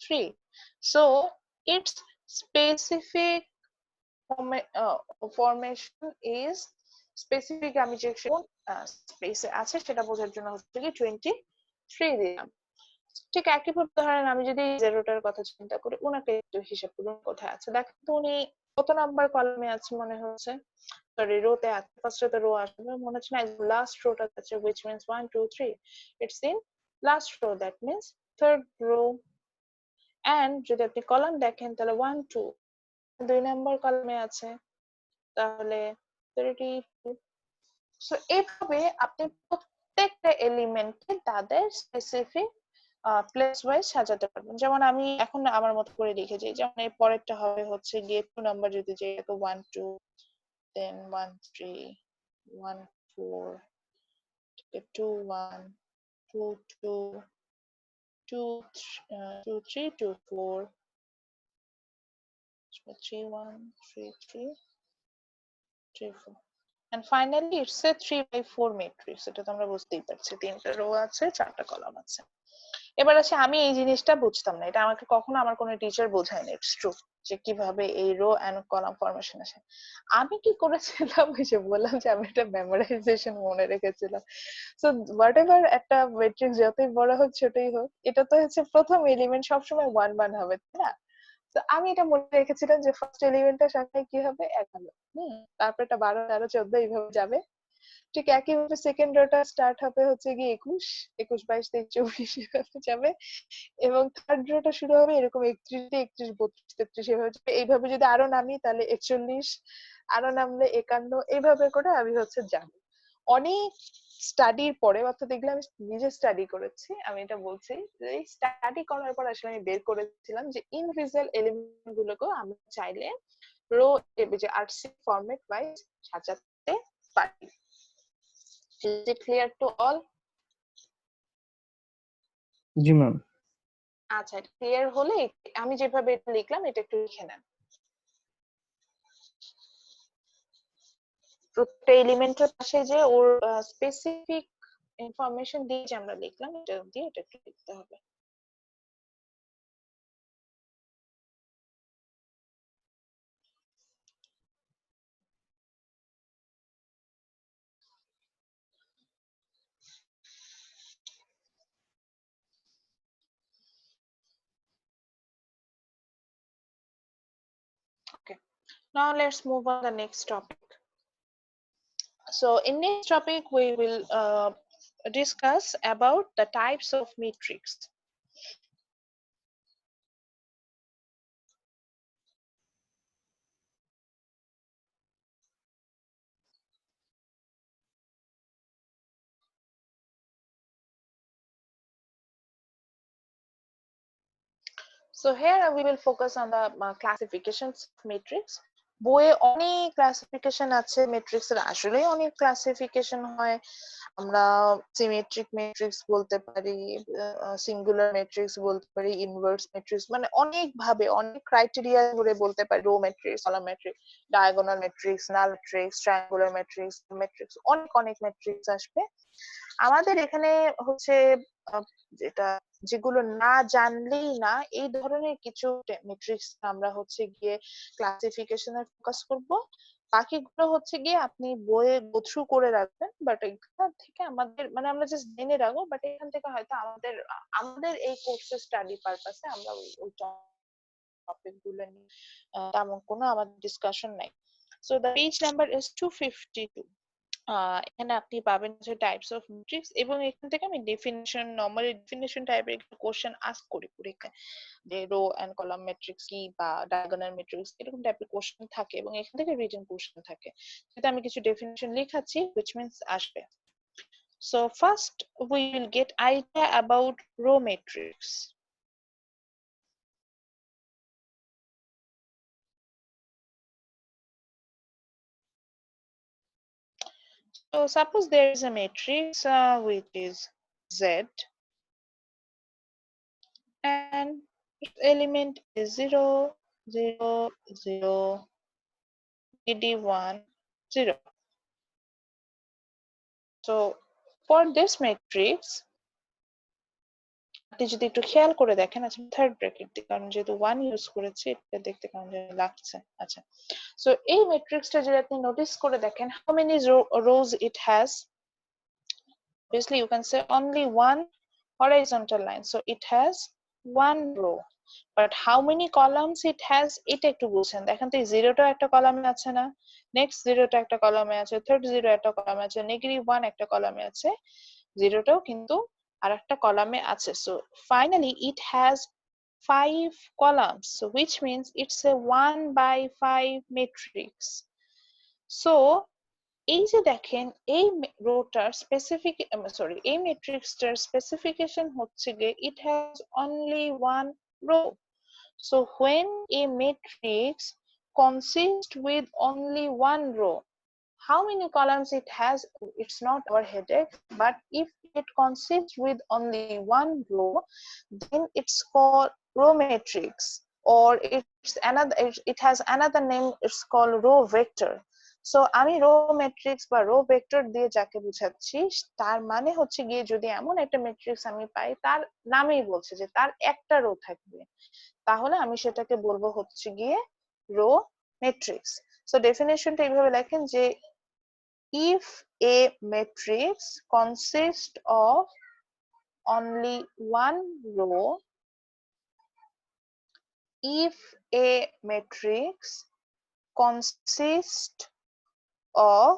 3. So its specific formation is specific, আমি যে স্পেসে আছে সেটা বোঝার জন্য হচ্ছে কি 23 দিলাম। ঠিক একইভাবে ধরেন আমি যদি জেরোটার কথা চিন্তা করি, ওনাকে একটু হিসাব করুন কোথায় আছে। দেখেন তো উনি কত নাম্বার কলামে আছে, মনে হচ্ছে সরি রোতে আছে, ফার্স্ট রোতে রো আসবে মনে হচ্ছে না, লাস্ট রোটা আছে, which means 1 2 3, it's in last row, that means third row। and যদি আপনি কলাম দেখেন তাহলে 1 2 2 নাম্বার কলামে আছে, তাহলে 32। সো এইভাবে আপনি প্রত্যেকটা এলিমেন্টকে তাদের স্পেসিফিক প্লেস ওয়াইজ সাজাতে পারবেন। যেমন আমি এখন আমার মতো করে লিখেছি, যেমন এই পরেরটা হবে হচ্ছে গিয়ে 2 নাম্বার, যদি যে 1 2 then 1 3 1 4 2 1 2 2 2 2 3 2 4 3 1 3 3 3 4, and finally it's a 3/4 matrix। এটা তো আমরা বুঝতেই পারছি, 3টা রো আছে 4টা কলাম আছে। এবার আসে, আমি এই জিনিসটা বুঝতাম না, এটা আমাকে কখনো আমার কোনো টিচার বোঝায়নি, ইটস ট্রু, যে কিভাবে এই রো এন্ড কলাম ফরমেশন আসে। আমি কি করেছিলাম, ওই যে বললাম যে আমি একটা মেমোরাইজেশন মনে রেখেছিলাম। সো হোয়াট এভার একটা ম্যাট্রিক্স যতই বড় হোক ছোটই হোক, এটা তো হচ্ছে প্রথম এলিমেন্ট সবসময় 1 1 হবে, তাই না? তো আমি এটা মনে রেখেছিলাম যে ফার্স্ট এলিমেন্টটা সাথে কি হবে 1 হবে, তারপর এটা 12 13 14 এইভাবে যাবে। ঠিক একইভাবে সেকেন্ড রোটা স্টার্ট হবে হচ্ছে গিয়ে 21 21 22 23 24 এভাবে যাবে, এবং থার্ড রোটা শুরু হবে এরকম 31 31 32 33 এভাবে যাবে। এইভাবে যদি আরো নামি তাহলে 41, আরো নামলে 51, এইভাবে করে আমি হচ্ছে যাবো। অনেক স্টাডির পরে, অর্থাৎ দেখলে আমি নিজে স্টাডি করেছি, আমি এটা বলছি যে এই স্টাডি করার পর আসলে আমি বের করেছিলাম যে ইনডিভিজুয়াল এলিমেন্ট গুলোকে আমি চাইলে রো যে আরসি ফরম্যাট ওয়াইজ সাজাতে পারি। Is it clear to all? G ma'am. আচ্ছা, এটা ক্লিয়ার হলে আমি যেভাবে এটা লিখলাম এটা একটু লিখে নেন। প্রত্যেকটা এলিমেন্টের পাশে যে ওর স্পেসিফিক ইনফরমেশন দিয়ে যে আমরা লিখলাম, এটা দিয়ে এটা একটু লিখতে হবে। Okay, now let's move on the next topic. So in next topic we will discuss about the types of matrix. So here we will focus on the classifications of matrix. বইয়ে অনেক ক্লাসিফিকেশন আছে matrix এর, আসলে অনেক classification হয়। আমরা symmetric matrix বলতে পারি, সিঙ্গুলার ম্যাট্রিক্স বলতে পারি, ইনভার্স ম্যাট্রিক্স, মানে অনেক ভাবে অনেক ক্রাইটেরিয়া ধরে বলতে পারি। Row matrix, column matrix, diagonal matrix, null matrix, triangular matrix, matrix, অনেক অনেক ম্যাট্রিক্স আসবে। আমাদের এখানে হচ্ছে যেটা যেগুলো না জানলেই না, এই ধরনের কিছু ম্যাট্রিক্স আমরা হচ্ছে গিয়ে ক্লাসিফিকেশনে ফোকাস করব। বাকিগুলো হচ্ছে গিয়ে আপনি বইয়ে গো থ্রু করে রাখবেন, বাট এখান থেকে আমাদের মানে আমরা জাস্ট জেনে রাখবো, বাট এখান থেকে হয়তো আমাদের আমাদের এই কোর্সের স্টাডি পারপাসে আমরা ওই টপিক গুলো নিয়ে তেমন কোনো আমাদের ডিসকাশন নাই। So the page number is 252। এখানে আপনি পাবেন যে টাইপস অফ ম্যাট্রিক্স, এবং এখান থেকে আমি ডেফিনিশন, নরমালি ডেফিনিশন টাইপের একটা কোশ্চেন আস্ক করি পরীক্ষায়, যে রো এন্ড কলাম ম্যাট্রিক্স কি বা ডায়াগোনাল ম্যাট্রিক্স, এরকম টাইপের কোশ্চেন থাকে, এবং এখান থেকে রিটেন কোশ্চেন থাকে। যেটা আমি কিছু ডেফিনিশন লেখাচ্ছি, which means আসবে। So first we will get idea about row matrix. So suppose there is a matrix which is Z, and its element is 0, 0, 0, dd1, 0. So for this matrix, আপনি যদি একটু খেয়াল করে দেখেন, আচ্ছা থার্ড ব্র্যাকেট দিই কারণ যেহেতু 1 ইউজ করেছি এটা দেখতে কেমন যেন লাগছে। আচ্ছা, সো এই ম্যাট্রিক্সটা যদি আপনি নোটিস করে দেখেন, how many rows it has? Obviously you can say only one horizontal line, so it has one row. But how many columns it has, এটা একটু বুঝেন। দেখেন তো এই জিরোটা একটা কলামে আছে না, নেক্সট জিরোটা একটা কলামে আছে, থার্ড জিরো একটা কলামে আছে, -1 একটা কলামে আছে, জিরোটাও কিন্তু আরেকটা কলামে আছে। So finally it has 5 columns, so which means it's a 1/5 matrix. So এই যে দেখেন এই রোটার স্পেসিফিক এই ম্যাট্রিক্সটার স্পেসিফিকেশন হচ্ছে গিয়ে it has only one row. So when a matrix consists with only one row, how many columns it has, it's not our headache, but if it consists with only one row, then it's called row matrix, or it has another name, it's called row vector. So আমি row matrix বা rho vector দিয়ে যাকে বুঝাচ্ছি, তার মানে হচ্ছে গিয়ে যদি এমন একটা ম্যাট্রিক্স আমি পাই, তার নামেই বলছে যে তার একটা রো থাকবে, তাহলে আমি সেটাকে বলবো হচ্ছে গিয়ে রো ম্যাট্রিক্স। সো ডেফিনেশনটা এইভাবে লেখেন যে if a matrix consists of only one row, if a matrix consists of,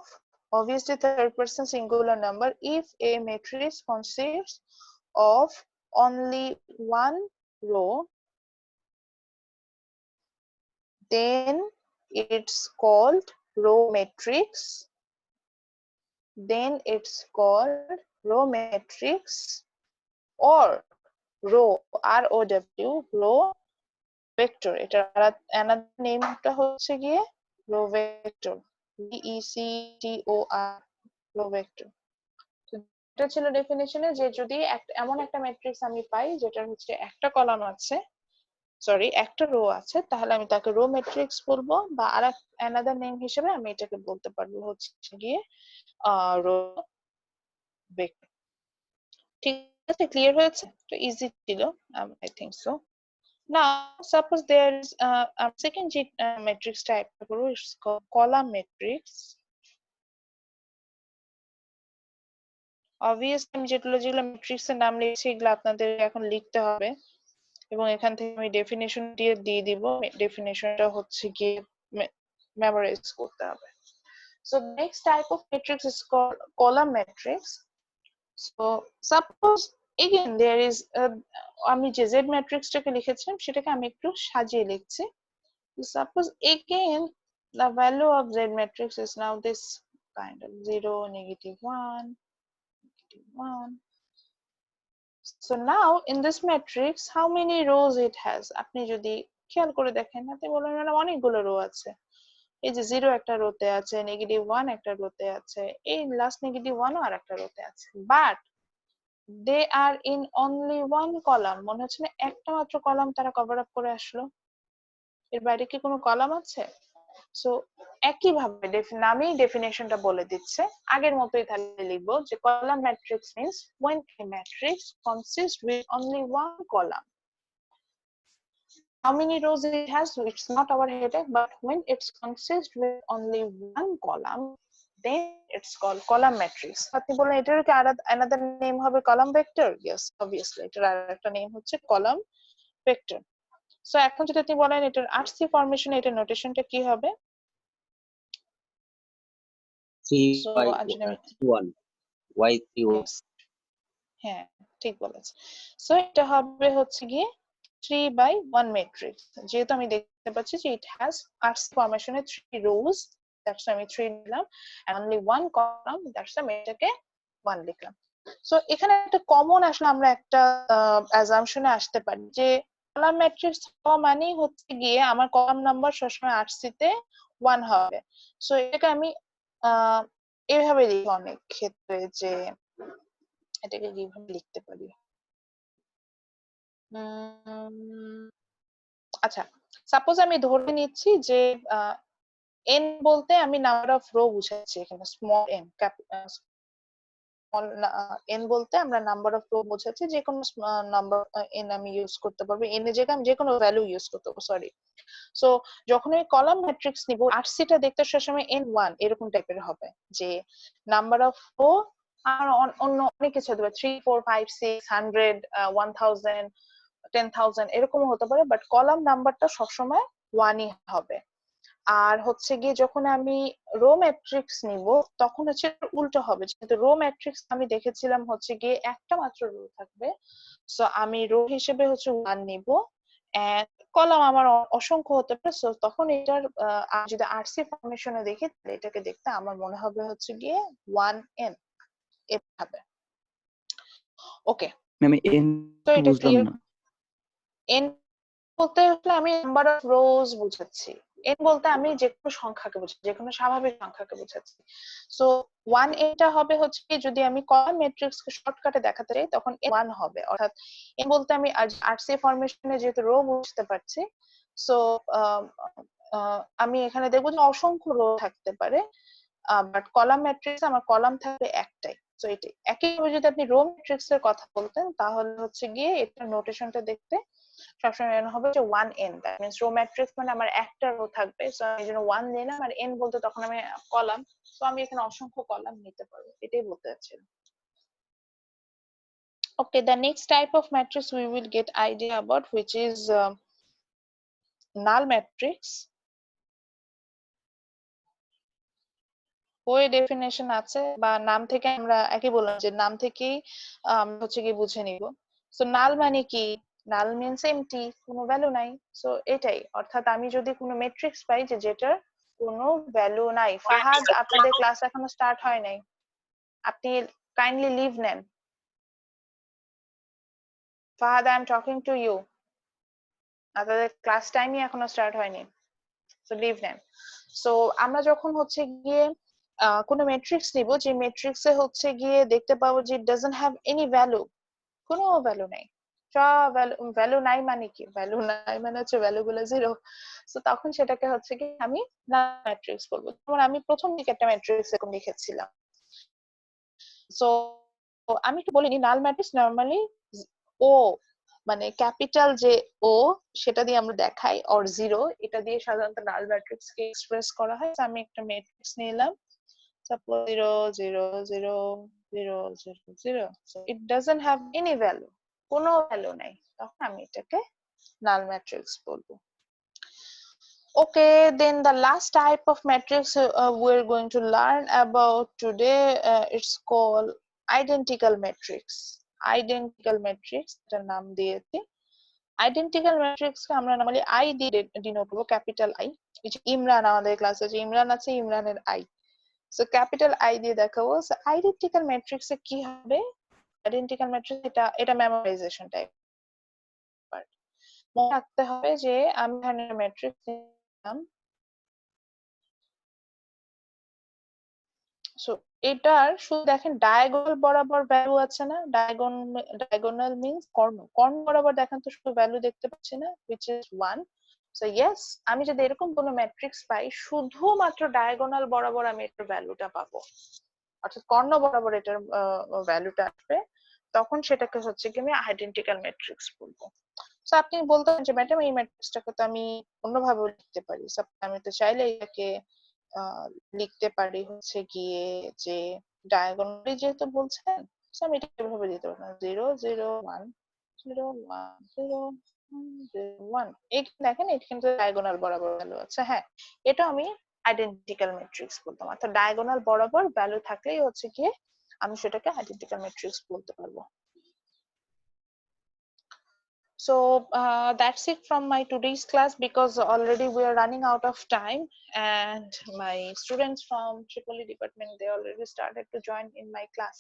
obviously third person singular number, if a matrix consists of only one row, then it's called row matrix. then it's called row matrix or row ROW row vector. এটা another nameটা হচ্ছে গিয়ে row vector VECTOR row vector. এটা ছিল ডেফিনিশনে যে যদি এমন একটা matrix আমি পাই যেটার হচ্ছে একটা কলাম আছে একটা রো আছে তাহলে আমি তাকে রো ম্যাট্রিক্স বলবো বা another নেম হিসেবে আমি এটাকে বলতে পারবো হচ্ছে গিয়ে রো ভেক্টর। ঠিক আছে, ক্লিয়ার হয়েছে? তো ইজি ছিল, I think so. Now, suppose there is a second matrix type, it's called column matrix. Obviously, আমি যেগুলো matrix এর নাম লিখছি এগুলো আপনাদের এখন লিখতে হবে এবং এখান থেকে আমি ডেফিনিশন দিয়ে দিব। ডেফিনিশনটা হচ্ছে গিয়ে মেমোরাইজ করতে হবে। So the next type of matrix is called column matrix. So suppose again there is আমি যে z matrix টাকে লিখেছিলাম সেটাকে আমি একটু সাজিয়ে লিখছি। Suppose again the value of z matrix is now this kind of 0, -1, -1. So now in this matrix how many rows it has? আপনি যদি খেয়াল করে দেখেন আপনি বলবেন ম্যাডাম অনেকগুলো রো আছে। এই যে 0 একটা রোতে আছে, -1 একটা রোতে আছে, এই লাস্ট -1 ও আরেকটা রোতে আছে, but they are in only one column. মনে হচ্ছে না একটা মাত্র কলাম তারা কভার আপ করে আসলো, এর বাইরে কি কোনো কলাম আছে? সো একই ভাবে নামেই ডেফিনিশনটা বলে দিচ্ছে, আগের মতোই তাহলে লিখবো যে column matrix means when a matrix consists with only one column. How many rows it has, it's not our headache, but when it's consists with only one column, then it's called column matrix. আপনি বলেন এটার কি another name হবে column vector? Yes, obviously এটার আরেকটা name হচ্ছে column vector. So এখন যদি আপনি বলেন এটার RC ফরমেশন এটার নোটেশনটা কি হবে? 3/1 y3 হ্যাঁ ঠিক বলেছেন। সো এটা হবে হচ্ছে গিয়ে 3/1 ম্যাট্রিক্স, যেহেতু আমি দেখতে পাচ্ছি যে it has RC ফরমেশনে 3 rows, that's why আমি 3 দিলাম, and only one column, that's why আমি এটাকে 1 লিখলাম। সো এখানে একটা কমন আসলে আমরা একটা অ্যাজাম্পশনে আসতে পারি যে কলাম ম্যাট্রিক্স মানেই হচ্ছে গিয়ে আমার কলাম নাম্বার সবসময় RC তে 1 হবে। সো এটাকে আমি এইভাবে লিখি অনেক ক্ষেত্রে যে এটাকে কিভাবে লিখতে পারি। আচ্ছা, সাপোজ আমি ধরে নিচ্ছি যে n বলতে আমি নাম্বার অফ রো বুঝাচ্ছি, এখানে স্মল n, n বলতে আমরা নাম্বার অফ রো বোঝাচ্ছি, যে কোনো নাম্বার n আমি ইউজ করতে পারবো, n এর জায়গায় আমি যে কোনো ভ্যালু ইউজ করতে পারবো, সরি। সো যখন আমি কলাম ম্যাট্রিক্স নিব RC টা দেখতে সবসময় n1 এরকম টাইপের হবে, যে নাম্বার অফ রো আর অন্য অনেক কিছু হতে পারে 3 4 5 6 100 1000 10,000 এরকম হতে পারে, বাট কলাম নাম্বারটা সবসময় 1ই হবে। আর হচ্ছে গিয়ে যখন আমি রো ম্যাট্রিক্স নিব তখন হচ্ছে উল্টো হবে, যেহেতু রো ম্যাট্রিক্স আমি দেখেছিলাম হচ্ছে গিয়ে একটা মাত্র রো থাকবে, সো আমি রো হিসেবে হচ্ছে 1 নিব, এন্ড কলাম আমার অসংখ্য হতে পারে, সো তখন এটার আমি যদি আরসি ফরমেশনে দেখি তাহলে এটাকে দেখতে আমার মনে হবে হচ্ছে গিয়ে 1n এভাবে। ওকে, আমি n তো এটা বুঝলাম ক্লিয়ার। না। n বলতে হলে আমি নাম্বার অফ রোজ বুঝাচ্ছি, n বলতে আমি যে কোনো সংখ্যাকে বোঝাচ্ছি, যে কোনো স্বাভাবিক সংখ্যাকে বোঝাচ্ছি। সো 1 এটা হবে হচ্ছে কি যদি আমি কলাম ম্যাট্রিক্স কে শর্টকাটে দেখাতে চাই তখন 1 হবে, অর্থাৎ n বলতে আমি আরসি ফরমেশনে যেহেতু রো বুঝতে পারছি, সো আমি এখানে দেখবো যে অসংখ্য রো থাকতে পারে, বাট কলাম ম্যাট্রিক্স আমার কলাম থাকবে একটাই। সো এটাই একইভাবে যদি আপনি রো ম্যাট্রিক্স এর কথা বলতেন তাহলে হচ্ছে গিয়ে এটার নোটেশনটা দেখতে সবসময় এন হবে যে 1n, that means row matrix মানে আমার একটা রো থাকবে, সো আমি যেন 1 নিলাম, আর n বলতে তখন আমি কলাম, সো আমি এখানে অসংখ্য কলাম নিতে পারবো, এটাই বলতে চাচ্ছিলাম। Okay, the next type of matrix we will get idea about, which is null matrix. ওই ডেফিনেশন আছে বা নাম থেকে আমরা একই বললাম যে নাম থেকেই হচ্ছে কি বুঝে নিব। সো নাল মানে কি? নাল মিন্স এমটি, কোনো ভ্যালু নাই। সো এটাই, অর্থাৎ আমি যদি কোনো ম্যাট্রিক্স পাই যে যেটার কোনো ভ্যালু নাই। ফাহাদ, আপনাদের ক্লাস এখনো স্টার্ট হয় নাই। আপনি কাইন্ডলি লিভ নেন। Fahad, I am talking to you. আপনাদের ক্লাস টাইমই এখনো স্টার্ট হয়নি, সো লিভ নেন। সো আমরা যখন হচ্ছে গিয়ে কোনো ম্যাট্রিক্স নিব, যে ম্যাট্রিক্সে হচ্ছে গিয়ে দেখতে পাবো যে it doesn't have any value, কোনো ভ্যালু নাই, সব ভ্যালু নাই মানে কি, ভ্যালু নাই মানে হচ্ছে ভ্যালু গুলো জিরো। তো তখন সেটাকে হচ্ছে কি আমি নাল ম্যাট্রিক্স বলবো। যেমন আমি প্রথম দিকে একটা ম্যাট্রিক্স এরকম লিখেছিলাম। সো আমি একটু বলিনি, নাল ম্যাট্রিক্স নরমালি ও মানে ক্যাপিটাল যে ও সেটা দিয়ে আমরা দেখাই, অর জিরো, এটা দিয়ে সাধারণত নাল ম্যাট্রিক্স কে এক্সপ্রেস করা হয়। আমি একটা ম্যাট্রিক্স নিলাম, suppose 0 0 0 0 0 0, so it doesn't have any value, কোনো ভ্যালু নাই, তখন আমি এটাকে নাল ম্যাট্রিক্স বলবো। Okay, then the last type of matrix we're going to learn about today, it's called identical matrix. Identical matrix এটার নাম দিয়েছি। Identical matrix কে আমরা নরমালি আই দিয়ে ডিনোট করব, ক্যাপিটাল আই। এই যে ইমরান, আমাদের ক্লাসে যে ইমরান আছে, ইমরানের আই, সো ক্যাপিটাল আই দিয়ে দেখাবো। সো আইডেন্টিক্যাল ম্যাট্রিক্সে কি হবে, আইডেন্টিক্যাল ম্যাট্রিক্স এটা মেমোরাইজেশন টাইপ। মনে রাখতে হবে যে আমি এখানে ম্যাট্রিক্স নিলাম, সো এটার শুধু দেখেন ডায়াগোনাল বরাবর ভ্যালু আছে না, ডায়াগোনাল মিন্স কর্ণ, কর্ণ বরাবর দেখেন তো শুধু ভ্যালু দেখতে পাচ্ছি না, which is 1. সো ইয়েস, আমি যদি এরকম কোনো ম্যাট্রিক্স পাই শুধুমাত্র ডায়াগোনাল বরাবর আমি এটার ভ্যালুটা পাবো, অর্থাৎ কর্ণ বরাবর এটার ভ্যালুটা আসবে, তখন সেটাকে হচ্ছে কি আমি আইডেন্টিক্যাল ম্যাট্রিক্স বলবো। সো আপনি বলতে পারেন যে ম্যাডাম এই ম্যাট্রিক্সটাকে তো আমি অন্যভাবেও লিখতে পারি, আমি তো চাইলে এটাকে লিখতে পারি হচ্ছে গিয়ে যে ডায়াগোনালি যেহেতু বলছেন, সো আমি এটা এভাবে দিতে পারি 0 0 1 0 1 0 1। এখানে দেখেন এখানে ডায়াগোনাল বরাবর ভ্যালু আছে, হ্যাঁ এটা আমি আইডেন্টিক্যাল ম্যাট্রিক্স বলতাম, অর্থাৎ ডায়াগোনাল বরাবর ভ্যালু থাকলেই হচ্ছে গিয়ে আমি সেটাকে আইডেন্টিক্যাল ম্যাট্রিক্স বলতে পারবো। So that's it from my today's class, because already we are running out of time and my students from Tripoli department, they already started to join in my class.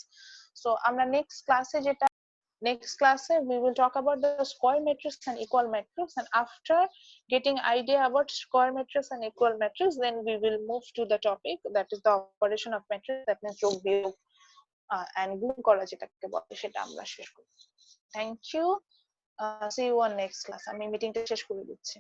So আমরা next class we will talk about the square matrix and equal matrix, and after getting idea about square matrix and equal matrix, then we will move to the topic that is the operation of matrix, that means যোগ বিয়োগ and গুণ করা যেটাকে বলে সেটা আমরা শেষ করব। Thank you. See you on next class. আমি মিটিংটা শেষ করে দিচ্ছি।